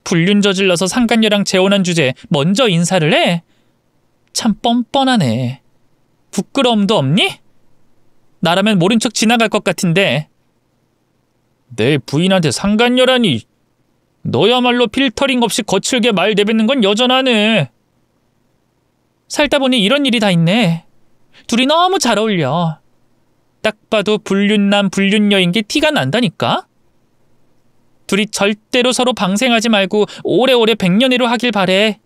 [SPEAKER 2] 불륜 저질러서 상간녀랑 재혼한 주제에 먼저 인사를 해? 참 뻔뻔하네. 부끄러움도 없니? 나라면 모른 척 지나갈 것 같은데.
[SPEAKER 1] 내 부인한테 상간녀라니. 너야말로 필터링 없이 거칠게 말 내뱉는 건 여전하네.
[SPEAKER 2] 살다 보니 이런 일이 다 있네. 둘이 너무 잘 어울려. 딱 봐도 불륜남 불륜녀인 게 티가 난다니까? 둘이 절대로 서로 방생하지 말고 오래오래 백년해로 하길 바래.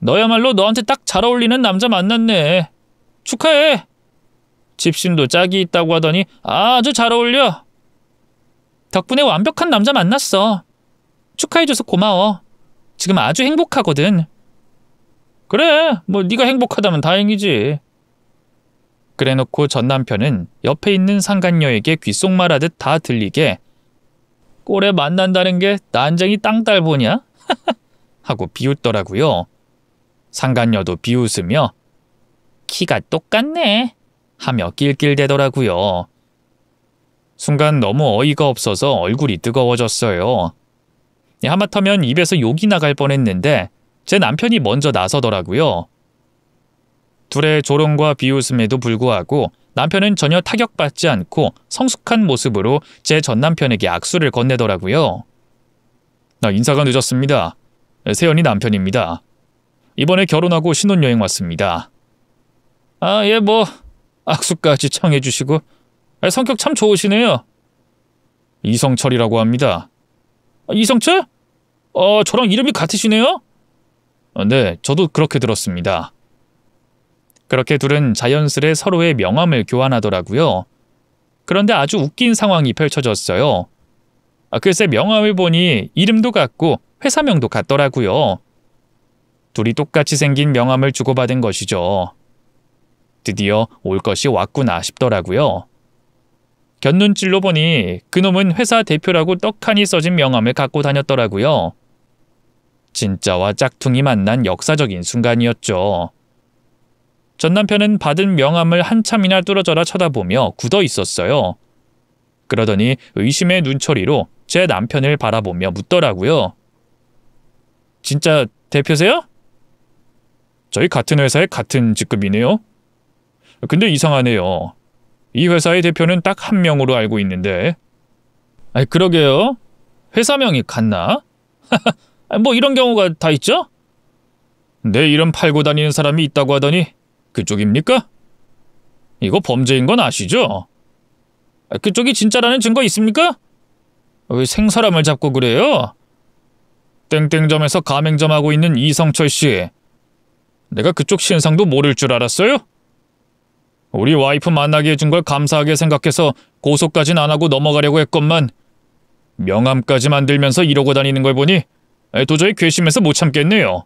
[SPEAKER 1] 너야말로 너한테 딱 잘 어울리는 남자 만났네. 축하해. 집신도 짝이 있다고 하더니 아주 잘 어울려.
[SPEAKER 2] 덕분에 완벽한 남자 만났어. 축하해줘서 고마워. 지금 아주 행복하거든.
[SPEAKER 1] 그래, 뭐 네가 행복하다면 다행이지. 그래놓고 전 남편은 옆에 있는 상간녀에게 귓속말하듯 다 들리게 꼴에 만난다는 게 난쟁이 땅딸 보냐? 하고 비웃더라고요. 상간녀도 비웃으며
[SPEAKER 2] 키가 똑같네
[SPEAKER 1] 하며 낄낄대더라고요. 순간 너무 어이가 없어서 얼굴이 뜨거워졌어요. 하마터면 입에서 욕이 나갈 뻔했는데 제 남편이 먼저 나서더라고요. 둘의 조롱과 비웃음에도 불구하고 남편은 전혀 타격받지 않고 성숙한 모습으로 제 전 남편에게 악수를 건네더라고요. 인사가 늦었습니다. 세연이 남편입니다. 이번에 결혼하고 신혼여행 왔습니다. 예, 뭐 악수까지 청해 주시고 성격 참 좋으시네요. 이성철이라고 합니다. 이성철? 저랑 이름이 같으시네요? 네, 저도 그렇게 들었습니다. 그렇게 둘은 자연스레 서로의 명함을 교환하더라고요. 그런데 아주 웃긴 상황이 펼쳐졌어요. 글쎄 명함을 보니 이름도 같고 회사명도 같더라고요. 둘이 똑같이 생긴 명함을 주고받은 것이죠. 드디어 올 것이 왔구나 싶더라고요. 곁눈질로 보니 그놈은 회사 대표라고 떡하니 써진 명함을 갖고 다녔더라고요. 진짜와 짝퉁이 만난 역사적인 순간이었죠. 전 남편은 받은 명함을 한참이나 뚫어져라 쳐다보며 굳어 있었어요. 그러더니 의심의 눈초리로 제 남편을 바라보며 묻더라고요. 진짜 대표세요? 저희 같은 회사에 같은 직급이네요. 근데 이상하네요. 이 회사의 대표는 딱 한 명으로 알고 있는데. 그러게요. 회사명이 같나? 뭐 이런 경우가 다 있죠? 내 이름 팔고 다니는 사람이 있다고 하더니 그쪽입니까? 이거 범죄인 건 아시죠? 그쪽이 진짜라는 증거 있습니까? 왜 생사람을 잡고 그래요? 땡땡점에서 가맹점하고 있는 이성철 씨. 내가 그쪽 신상도 모를 줄 알았어요? 우리 와이프 만나게 해준 걸 감사하게 생각해서 고소까진 안 하고 넘어가려고 했건만 명함까지 만들면서 이러고 다니는 걸 보니 도저히 괘씸해서 못 참겠네요.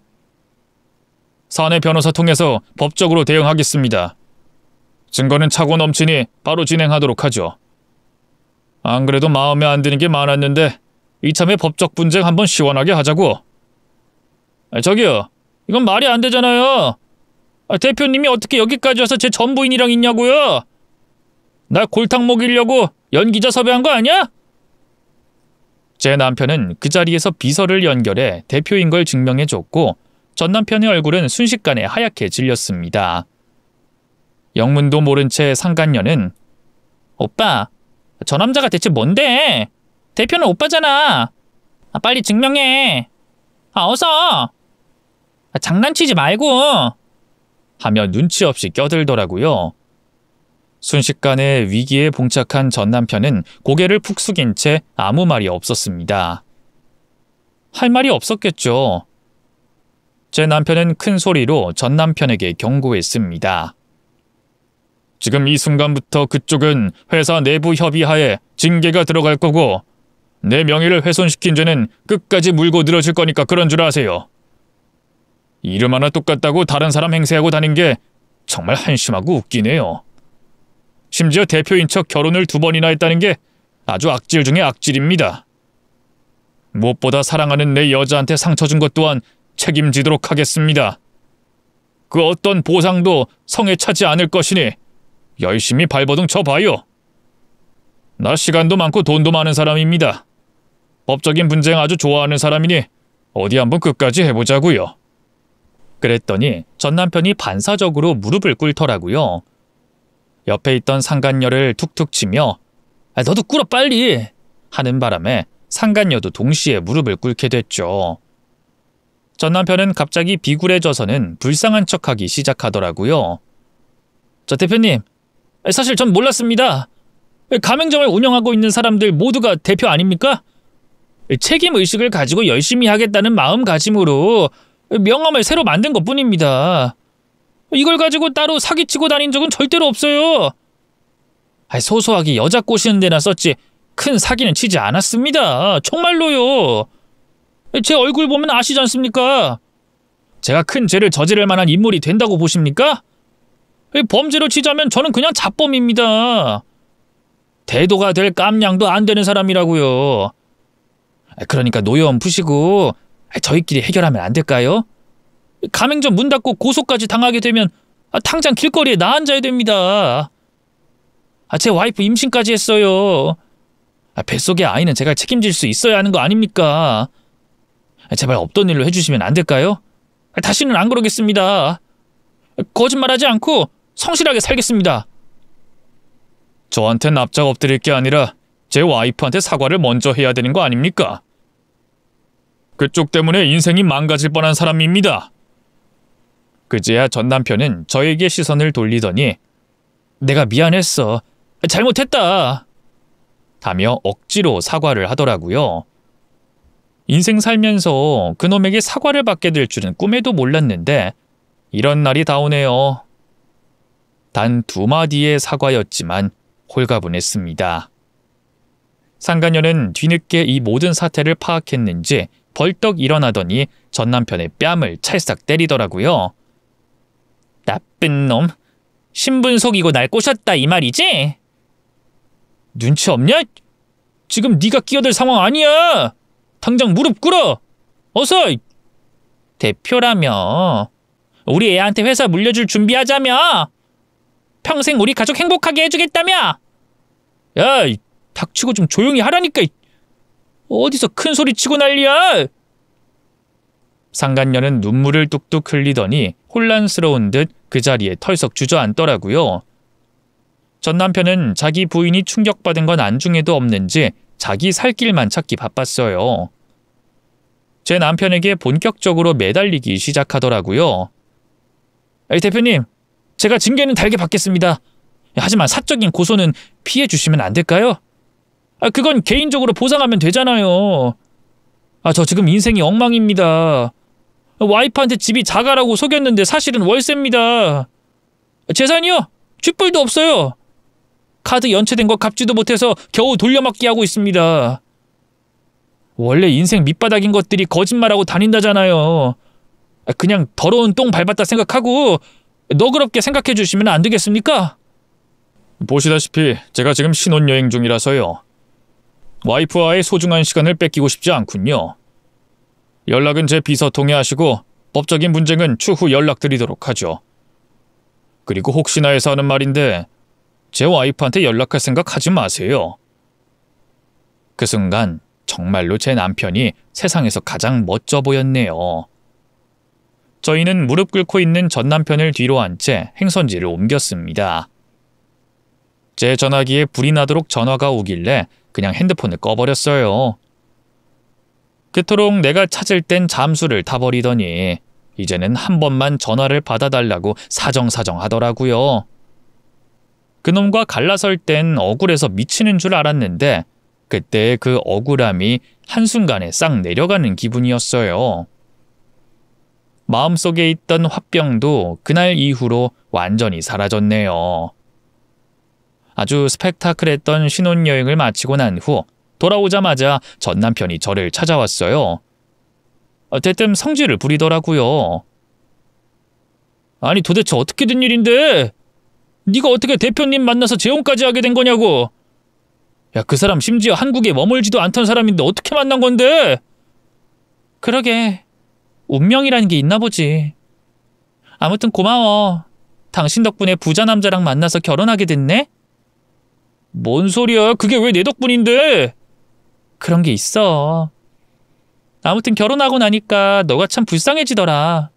[SPEAKER 1] 사내 변호사 통해서 법적으로 대응하겠습니다. 증거는 차고 넘치니 바로 진행하도록 하죠. 안 그래도 마음에 안 드는 게 많았는데 이참에 법적 분쟁 한번 시원하게 하자고. 저기요, 이건 말이 안 되잖아요. 대표님이 어떻게 여기까지 와서 제 전부인이랑 있냐고요? 나 골탕 먹이려고 연기자 섭외한 거 아니야? 제 남편은 그 자리에서 비서를 연결해 대표인 걸 증명해줬고 전 남편의 얼굴은 순식간에 하얗게 질렸습니다. 영문도 모른 채 상간녀는 오빠, 저 남자가 대체 뭔데? 대표는 오빠잖아. 빨리 증명해. 어서. 장난치지 말고. 하며 눈치 없이 껴들더라고요. 순식간에 위기에 봉착한 전 남편은 고개를 푹 숙인 채 아무 말이 없었습니다. 할 말이 없었겠죠. 제 남편은 큰 소리로 전 남편에게 경고했습니다. 지금 이 순간부터 그쪽은 회사 내부 협의하에 징계가 들어갈 거고 내 명예를 훼손시킨 죄는 끝까지 물고 늘어질 거니까 그런 줄 아세요. 이름 하나 똑같다고 다른 사람 행세하고 다닌 게 정말 한심하고 웃기네요. 심지어 대표인 척 결혼을 2번이나 했다는 게 아주 악질 중에 악질입니다. 무엇보다 사랑하는 내 여자한테 상처 준 것 또한 책임지도록 하겠습니다. 그 어떤 보상도 성에 차지 않을 것이니 열심히 발버둥 쳐봐요. 나 시간도 많고 돈도 많은 사람입니다. 법적인 분쟁 아주 좋아하는 사람이니 어디 한번 끝까지 해보자고요. 그랬더니 전 남편이 반사적으로 무릎을 꿇더라고요. 옆에 있던 상간녀를 툭툭 치며 너도 꿇어 빨리 하는 바람에 상간녀도 동시에 무릎을 꿇게 됐죠. 전 남편은 갑자기 비굴해져서는 불쌍한 척하기 시작하더라고요. 저 대표님, 사실 전 몰랐습니다. 가맹점을 운영하고 있는 사람들 모두가 대표 아닙니까? 책임의식을 가지고 열심히 하겠다는 마음가짐으로 명함을 새로 만든 것뿐입니다. 이걸 가지고 따로 사기치고 다닌 적은 절대로 없어요. 소소하게 여자 꼬시는 데나 썼지 큰 사기는 치지 않았습니다. 정말로요. 제 얼굴 보면 아시지 않습니까? 제가 큰 죄를 저지를 만한 인물이 된다고 보십니까? 범죄로 치자면 저는 그냥 잡범입니다. 대도가 될 깜냥도 안 되는 사람이라고요. 그러니까 노여움 푸시고 저희끼리 해결하면 안 될까요? 가맹점 문 닫고 고소까지 당하게 되면 당장 길거리에 나앉아야 됩니다. 제 와이프 임신까지 했어요. 뱃속의 아이는 제가 책임질 수 있어야 하는 거 아닙니까? 제발 없던 일로 해주시면 안 될까요? 다시는 안 그러겠습니다. 거짓말하지 않고 성실하게 살겠습니다. 저한테 납작 엎드릴 게 아니라 제 와이프한테 사과를 먼저 해야 되는 거 아닙니까? 그쪽 때문에 인생이 망가질 뻔한 사람입니다. 그제야 전 남편은 저에게 시선을 돌리더니 내가 미안했어. 잘못했다. 하며 억지로 사과를 하더라고요. 인생 살면서 그놈에게 사과를 받게 될 줄은 꿈에도 몰랐는데 이런 날이 다오네요. 단 2마디의 사과였지만 홀가분했습니다. 상간녀는 뒤늦게 이 모든 사태를 파악했는지 벌떡 일어나더니 전 남편의 뺨을 찰싹 때리더라고요. 나쁜 놈, 신분 속이고 날 꼬셨다 이 말이지? 눈치 없냐? 지금 네가 끼어들 상황 아니야. 당장 무릎 꿇어. 어서. 대표라며. 우리 애한테 회사 물려줄 준비하자며. 평생 우리 가족 행복하게 해주겠다며. 야, 닥치고 좀 조용히 하라니까. 어디서 큰 소리 치고 난리야. 상간녀는 눈물을 뚝뚝 흘리더니 혼란스러운 듯 그 자리에 털썩 주저앉더라고요. 전 남편은 자기 부인이 충격받은 건 안중에도 없는지 자기 살 길만 찾기 바빴어요. 제 남편에게 본격적으로 매달리기 시작하더라고요. 대표님, 제가 징계는 달게 받겠습니다. 하지만 사적인 고소는 피해 주시면 안 될까요? 그건 개인적으로 보상하면 되잖아요. 저 지금 인생이 엉망입니다. 와이프한테 집이 자가라고 속였는데 사실은 월세입니다. 재산이요? 쥐뿔도 없어요. 카드 연체된 거 갚지도 못해서 겨우 돌려막기 하고 있습니다. 원래 인생 밑바닥인 것들이 거짓말하고 다닌다잖아요. 그냥 더러운 똥 밟았다 생각하고 너그럽게 생각해 주시면 안 되겠습니까? 보시다시피 제가 지금 신혼여행 중이라서요. 와이프와의 소중한 시간을 뺏기고 싶지 않군요. 연락은 제 비서통에 하시고 법적인 분쟁은 추후 연락드리도록 하죠. 그리고 혹시나 해서 하는 말인데 제 와이프한테 연락할 생각 하지 마세요. 그 순간 정말로 제 남편이 세상에서 가장 멋져 보였네요. 저희는 무릎 꿇고 있는 전 남편을 뒤로 한 채 행선지를 옮겼습니다. 제 전화기에 불이 나도록 전화가 오길래 그냥 핸드폰을 꺼버렸어요. 그토록 내가 찾을 땐 잠수를 타버리더니 이제는 한 번만 전화를 받아달라고 사정사정 하더라고요. 그놈과 갈라설 땐 억울해서 미치는 줄 알았는데 그때 그 억울함이 한순간에 싹 내려가는 기분이었어요. 마음속에 있던 화병도 그날 이후로 완전히 사라졌네요. 아주 스펙타클했던 신혼여행을 마치고 난 후 돌아오자마자 전 남편이 저를 찾아왔어요. 대뜸 성질을 부리더라고요. 아니 도대체 어떻게 된 일인데? 네가 어떻게 대표님 만나서 재혼까지 하게 된 거냐고. 야, 그 사람 심지어 한국에 머물지도 않던 사람인데 어떻게 만난 건데? 그러게, 운명이라는 게 있나 보지. 아무튼 고마워. 당신 덕분에 부자 남자랑 만나서 결혼하게 됐네? 뭔 소리야, 그게 왜 내 덕분인데? 그런 게 있어. 아무튼 결혼하고 나니까 너가 참 불쌍해지더라.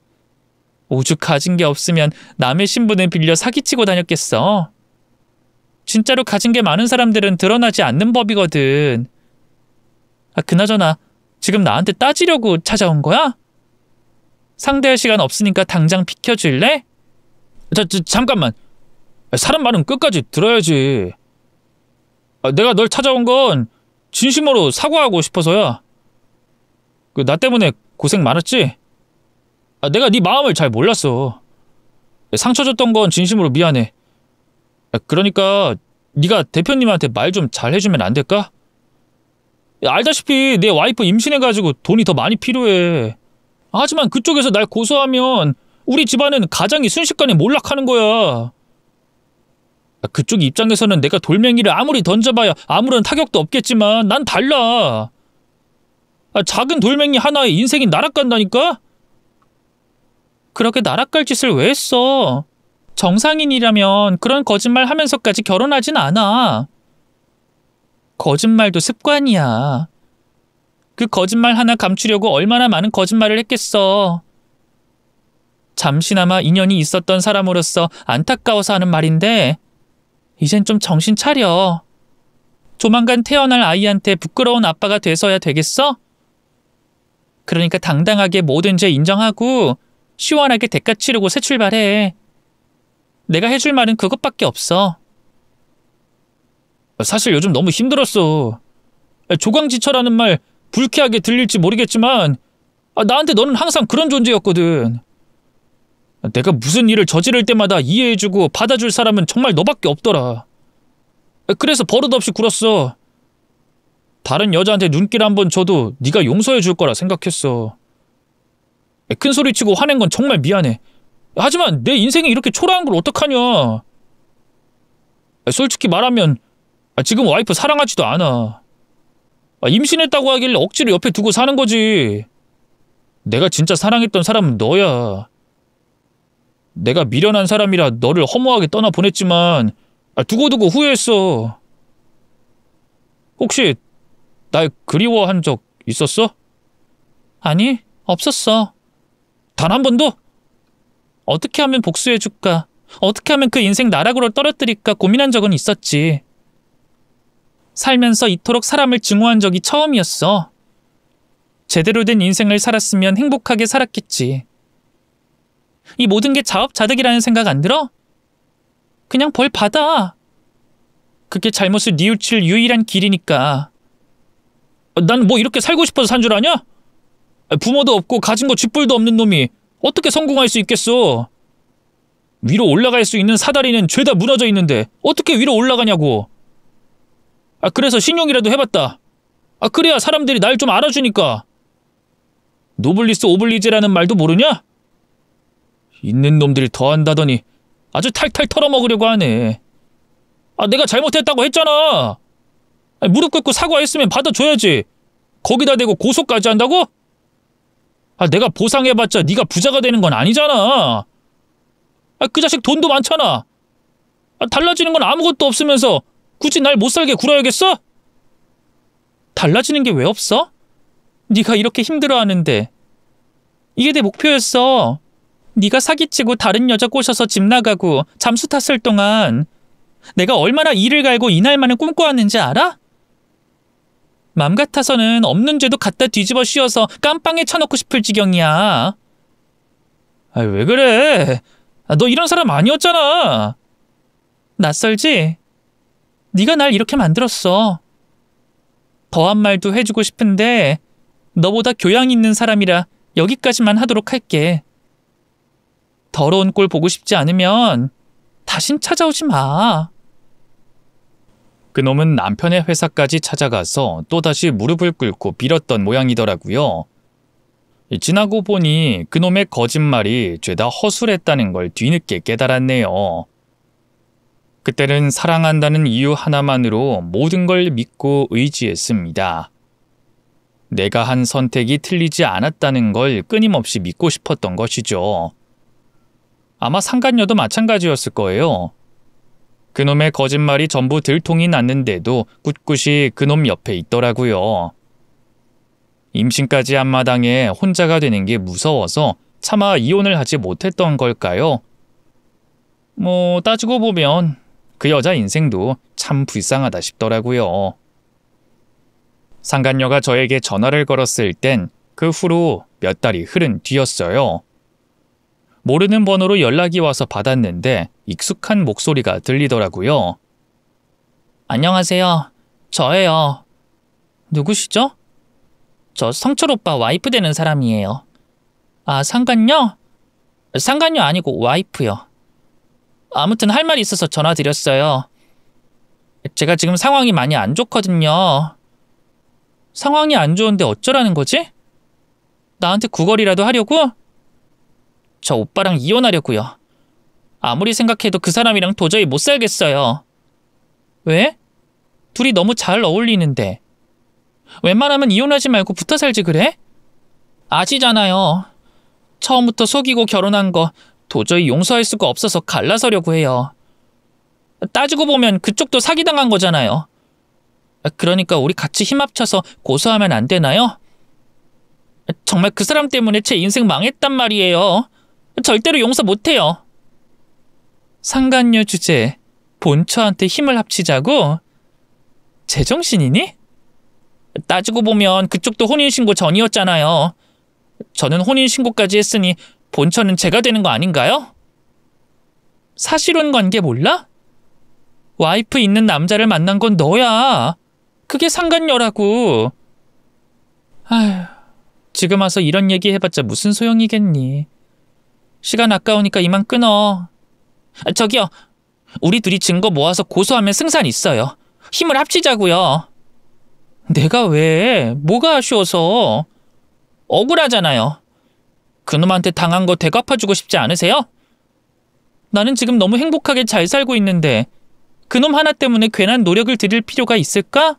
[SPEAKER 1] 오죽 가진 게 없으면 남의 신분을 빌려 사기치고 다녔겠어. 진짜로 가진 게 많은 사람들은 드러나지 않는 법이거든. 그나저나 지금 나한테 따지려고 찾아온 거야? 상대할 시간 없으니까 당장 비켜줄래? 잠깐만. 사람 말은 끝까지 들어야지. 내가 널 찾아온 건 진심으로 사과하고 싶어서야. 나 때문에 고생 많았지? 내가 네 마음을 잘 몰랐어. 상처 줬던 건 진심으로 미안해. 그러니까 네가 대표님한테 말 좀 잘 해주면 안 될까? 알다시피 내 와이프 임신해가지고 돈이 더 많이 필요해. 하지만 그쪽에서 날 고소하면 우리 집안은 가장이 순식간에 몰락하는 거야. 그쪽 입장에서는 내가 돌멩이를 아무리 던져봐야 아무런 타격도 없겠지만 난 달라. 작은 돌멩이 하나에 인생이 날아간다니까? 그렇게 날아갈 짓을 왜 했어? 정상인이라면 그런 거짓말 하면서까지 결혼하진 않아. 거짓말도 습관이야. 그 거짓말 하나 감추려고 얼마나 많은 거짓말을 했겠어. 잠시나마 인연이 있었던 사람으로서 안타까워서 하는 말인데 이젠 좀 정신 차려. 조만간 태어날 아이한테 부끄러운 아빠가 돼서야 되겠어? 그러니까 당당하게 모든 죄 인정하고 시원하게 대가 치르고 새 출발해. 내가 해줄 말은 그것밖에 없어. 사실 요즘 너무 힘들었어. 조강지처라는 말 불쾌하게 들릴지 모르겠지만 나한테 너는 항상 그런 존재였거든. 내가 무슨 일을 저지를 때마다 이해해주고 받아줄 사람은 정말 너밖에 없더라. 그래서 버릇없이 굴었어. 다른 여자한테 눈길 한번 줘도 네가 용서해줄 거라 생각했어. 큰 소리치고 화낸 건 정말 미안해. 하지만 내 인생이 이렇게 초라한 걸 어떡하냐. 솔직히 말하면 지금 와이프 사랑하지도 않아. 임신했다고 하길래 억지로 옆에 두고 사는 거지. 내가 진짜 사랑했던 사람은 너야. 내가 미련한 사람이라 너를 허무하게 떠나보냈지만 두고두고 후회했어. 혹시 날 그리워한 적 있었어?
[SPEAKER 2] 아니, 없었어.
[SPEAKER 1] 단 한 번도?
[SPEAKER 2] 어떻게 하면 복수해줄까? 어떻게 하면 그 인생 나락으로 떨어뜨릴까 고민한 적은 있었지. 살면서 이토록 사람을 증오한 적이 처음이었어. 제대로 된 인생을 살았으면 행복하게 살았겠지. 이 모든 게 자업자득이라는 생각 안 들어? 그냥 벌 받아. 그게 잘못을 뉘우칠 유일한 길이니까.
[SPEAKER 1] 난 뭐 이렇게 살고 싶어서 산 줄 아냐? 부모도 없고 가진 거 쥐뿔도 없는 놈이 어떻게 성공할 수 있겠어? 위로 올라갈 수 있는 사다리는 죄다 무너져 있는데 어떻게 위로 올라가냐고. 그래서 신용이라도 해봤다. 그래야 사람들이 날 좀 알아주니까. 노블리스 오블리제라는 말도 모르냐? 있는 놈들이 더 한다더니 아주 탈탈 털어먹으려고 하네. 내가 잘못했다고 했잖아. 무릎 꿇고 사과했으면 받아줘야지. 거기다 대고 고소까지 한다고? 내가 보상해봤자 네가 부자가 되는 건 아니잖아. 그 자식 돈도 많잖아. 달라지는 건 아무것도 없으면서 굳이 날 못살게 굴어야겠어?
[SPEAKER 2] 달라지는 게 왜 없어? 네가 이렇게 힘들어하는데. 이게 내 목표였어. 네가 사기치고 다른 여자 꼬셔서 집 나가고 잠수 탔을 동안 내가 얼마나 이를 갈고 이날만을 꿈꿔왔는지 알아? 맘 같아서는 없는 죄도 갖다 뒤집어 씌워서 깜빵에 쳐놓고 싶을 지경이야.
[SPEAKER 1] 왜 그래? 너 이런 사람 아니었잖아.
[SPEAKER 2] 낯설지? 네가 날 이렇게 만들었어. 더한 말도 해주고 싶은데 너보다 교양 있는 사람이라 여기까지만 하도록 할게. 더러운 꼴 보고 싶지 않으면 다신 찾아오지 마.
[SPEAKER 1] 그놈은 남편의 회사까지 찾아가서 또다시 무릎을 꿇고 빌었던 모양이더라고요. 지나고 보니 그놈의 거짓말이 죄다 허술했다는 걸 뒤늦게 깨달았네요. 그때는 사랑한다는 이유 하나만으로 모든 걸 믿고 의지했습니다. 내가 한 선택이 틀리지 않았다는 걸 끊임없이 믿고 싶었던 것이죠. 아마 상간녀도 마찬가지였을 거예요. 그놈의 거짓말이 전부 들통이 났는데도 꿋꿋이 그놈 옆에 있더라고요. 임신까지 한 마당에 혼자가 되는 게 무서워서 차마 이혼을 하지 못했던 걸까요? 따지고 보면 그 여자 인생도 참 불쌍하다 싶더라고요. 상간녀가 저에게 전화를 걸었을 땐 그 후로 몇 달이 흐른 뒤였어요. 모르는 번호로 연락이 와서 받았는데 익숙한 목소리가 들리더라고요.
[SPEAKER 2] 안녕하세요. 저예요. 누구시죠? 저 성철 오빠 와이프 되는 사람이에요. 상간녀? 상간녀 아니고 와이프요. 아무튼 할 말이 있어서 전화드렸어요. 제가 지금 상황이 많이 안 좋거든요. 상황이 안 좋은데 어쩌라는 거지? 나한테 구걸이라도 하려고? 저 오빠랑 이혼하려고요. 아무리 생각해도 그 사람이랑 도저히 못 살겠어요. 왜? 둘이 너무 잘 어울리는데. 웬만하면 이혼하지 말고 붙어 살지 그래? 아시잖아요. 처음부터 속이고 결혼한 거 도저히 용서할 수가 없어서 갈라서려고 해요. 따지고 보면 그쪽도 사기당한 거잖아요. 그러니까 우리 같이 힘 합쳐서 고소하면 안 되나요? 정말 그 사람 때문에 제 인생 망했단 말이에요. 절대로 용서 못해요. 상간녀 주제, 본처한테 힘을 합치자고? 제정신이니? 따지고 보면 그쪽도 혼인신고 전이었잖아요. 저는 혼인신고까지 했으니 본처는 제가 되는 거 아닌가요? 사실혼 관계 몰라? 와이프 있는 남자를 만난 건 너야. 그게 상간녀라고. 아휴, 지금 와서 이런 얘기 해봤자 무슨 소용이겠니. 시간 아까우니까 이만 끊어. 저기요, 우리 둘이 증거 모아서 고소하면 승산 있어요. 힘을 합치자고요. 내가 왜? 뭐가 아쉬워서? 억울하잖아요. 그놈한테 당한 거 되갚아주고 싶지 않으세요? 나는 지금 너무 행복하게 잘 살고 있는데 그놈 하나 때문에 괜한 노력을 들일 필요가 있을까?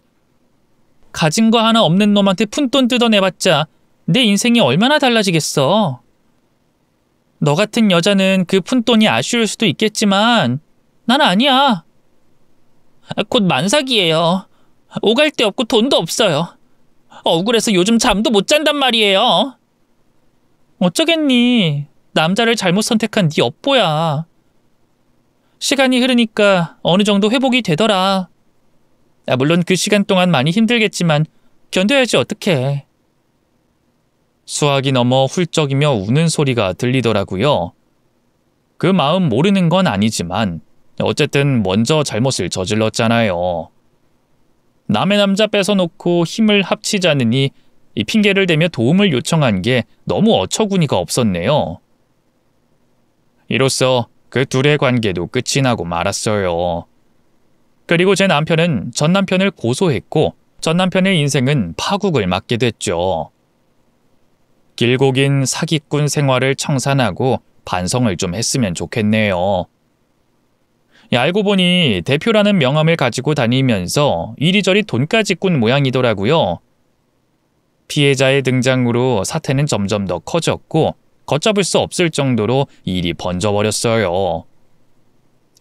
[SPEAKER 2] 가진 거 하나 없는 놈한테 푼돈 뜯어내봤자 내 인생이 얼마나 달라지겠어. 너 같은 여자는 그 푼돈이 아쉬울 수도 있겠지만 난 아니야. 곧 만삭이에요. 오갈 데 없고 돈도 없어요. 억울해서 요즘 잠도 못 잔단 말이에요. 어쩌겠니? 남자를 잘못 선택한 네 엿보야. 시간이 흐르니까 어느 정도 회복이 되더라. 물론 그 시간 동안 많이 힘들겠지만 견뎌야지 어떡해.
[SPEAKER 1] 수학이 넘어 훌쩍이며 우는 소리가 들리더라고요. 그 마음 모르는 건 아니지만 어쨌든 먼저 잘못을 저질렀잖아요. 남의 남자 뺏어놓고 힘을 합치자느니 이 핑계를 대며 도움을 요청한 게 너무 어처구니가 없었네요. 이로써 그 둘의 관계도 끝이 나고 말았어요. 그리고 제 남편은 전 남편을 고소했고 전 남편의 인생은 파국을 맞게 됐죠. 길고 긴 사기꾼 생활을 청산하고 반성을 좀 했으면 좋겠네요. 알고 보니 대표라는 명함을 가지고 다니면서 이리저리 돈까지 꾼 모양이더라고요. 피해자의 등장으로 사태는 점점 더 커졌고 걷잡을 수 없을 정도로 일이 번져버렸어요.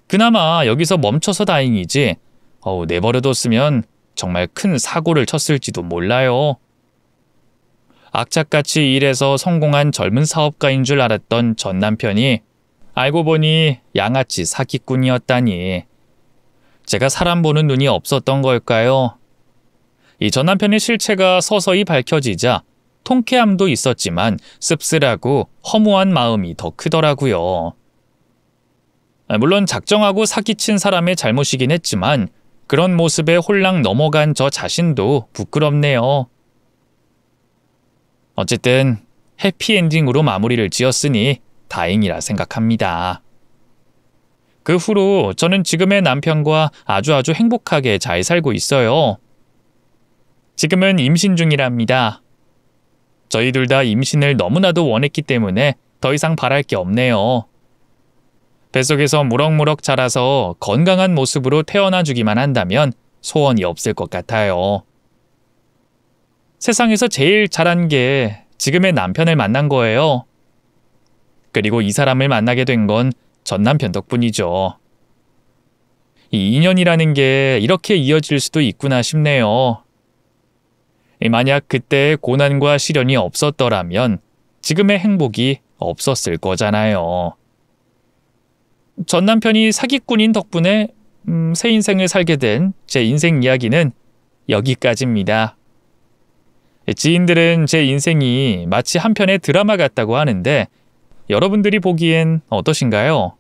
[SPEAKER 1] 그나마 여기서 멈춰서 다행이지 내버려뒀으면 정말 큰 사고를 쳤을지도 몰라요. 악착같이 일해서 성공한 젊은 사업가인 줄 알았던 전 남편이 알고 보니 양아치 사기꾼이었다니. 제가 사람 보는 눈이 없었던 걸까요? 이 전 남편의 실체가 서서히 밝혀지자 통쾌함도 있었지만 씁쓸하고 허무한 마음이 더 크더라고요. 물론 작정하고 사기친 사람의 잘못이긴 했지만 그런 모습에 홀랑 넘어간 저 자신도 부끄럽네요. 어쨌든 해피엔딩으로 마무리를 지었으니 다행이라 생각합니다. 그 후로 저는 지금의 남편과 아주 행복하게 잘 살고 있어요. 지금은 임신 중이랍니다. 저희 둘 다 임신을 너무나도 원했기 때문에 더 이상 바랄 게 없네요. 뱃속에서 무럭무럭 자라서 건강한 모습으로 태어나주기만 한다면 소원이 없을 것 같아요. 세상에서 제일 잘한 게 지금의 남편을 만난 거예요. 그리고 이 사람을 만나게 된 건 전 남편 덕분이죠. 이 인연이라는 게 이렇게 이어질 수도 있구나 싶네요. 만약 그때의 고난과 시련이 없었더라면 지금의 행복이 없었을 거잖아요. 전 남편이 사기꾼인 덕분에 새 인생을 살게 된 제 인생 이야기는 여기까지입니다. 지인들은 제 인생이 마치 한 편의 드라마 같다고 하는데 여러분들이 보기엔 어떠신가요?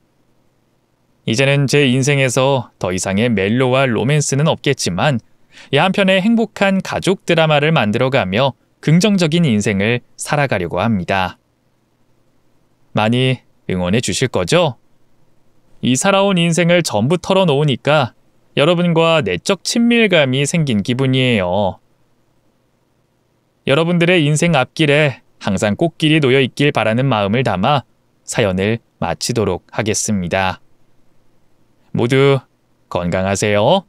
[SPEAKER 1] 이제는 제 인생에서 더 이상의 멜로와 로맨스는 없겠지만 이 한편의 행복한 가족 드라마를 만들어가며 긍정적인 인생을 살아가려고 합니다. 많이 응원해 주실 거죠? 이 살아온 인생을 전부 털어놓으니까 여러분과 내적 친밀감이 생긴 기분이에요. 여러분들의 인생 앞길에 항상 꽃길이 놓여 있길 바라는 마음을 담아 사연을 마치도록 하겠습니다. 모두 건강하세요.